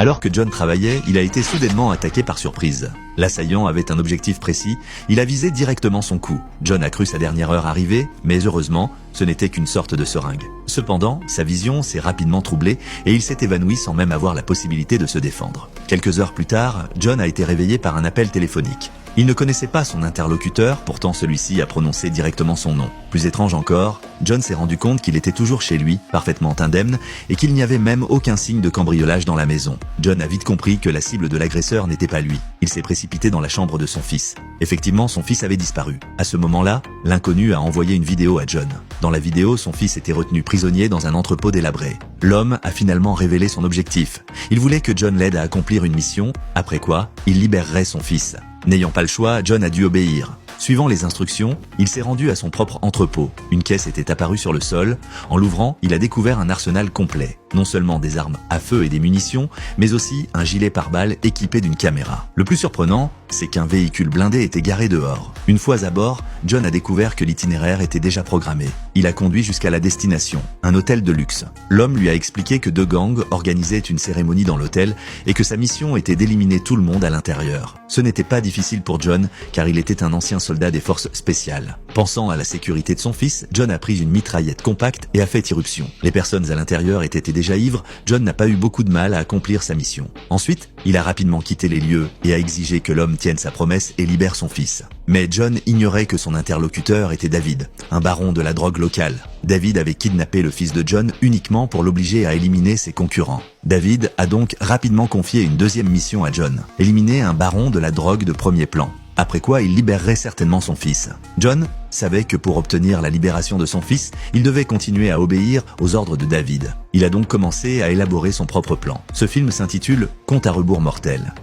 Alors que John travaillait, il a été soudainement attaqué par surprise. L'assaillant avait un objectif précis, il a visé directement son cou. John a cru sa dernière heure arriver, mais heureusement, ce n'était qu'une sorte de seringue. Cependant, sa vision s'est rapidement troublée et il s'est évanoui sans même avoir la possibilité de se défendre. Quelques heures plus tard, John a été réveillé par un appel téléphonique. Il ne connaissait pas son interlocuteur, pourtant celui-ci a prononcé directement son nom. Plus étrange encore, John s'est rendu compte qu'il était toujours chez lui, parfaitement indemne, et qu'il n'y avait même aucun signe de cambriolage dans la maison. John a vite compris que la cible de l'agresseur n'était pas lui. Il s'est précipité dans la chambre de son fils. Effectivement, son fils avait disparu. À ce moment-là, l'inconnu a envoyé une vidéo à John. Dans la vidéo, son fils était retenu prisonnier dans un entrepôt délabré. L'homme a finalement révélé son objectif. Il voulait que John l'aide à accomplir une mission, après quoi, il libérerait son fils. N'ayant pas le choix, John a dû obéir. Suivant les instructions, il s'est rendu à son propre entrepôt. Une caisse était apparue sur le sol. En l'ouvrant, il a découvert un arsenal complet. Non seulement des armes à feu et des munitions, mais aussi un gilet pare-balles équipé d'une caméra. Le plus surprenant, c'est qu'un véhicule blindé était garé dehors. Une fois à bord, John a découvert que l'itinéraire était déjà programmé. Il a conduit jusqu'à la destination, un hôtel de luxe. L'homme lui a expliqué que deux gangs organisaient une cérémonie dans l'hôtel et que sa mission était d'éliminer tout le monde à l'intérieur. Ce n'était pas difficile pour John, car il était un ancien soldat des forces spéciales. Pensant à la sécurité de son fils, John a pris une mitraillette compacte et a fait irruption. Les personnes à l'intérieur étaient déjà ivres, John n'a pas eu beaucoup de mal à accomplir sa mission. Ensuite, il a rapidement quitté les lieux et a exigé que l'homme tienne sa promesse et libère son fils. Mais John ignorait que son interlocuteur était David, un baron de la drogue locale. David avait kidnappé le fils de John uniquement pour l'obliger à éliminer ses concurrents. David a donc rapidement confié une deuxième mission à John, éliminer un baron de la drogue de premier plan. Après quoi, il libérerait certainement son fils. John savait que pour obtenir la libération de son fils, il devait continuer à obéir aux ordres de David. Il a donc commencé à élaborer son propre plan. Ce film s'intitule « Compte à rebours mortel ».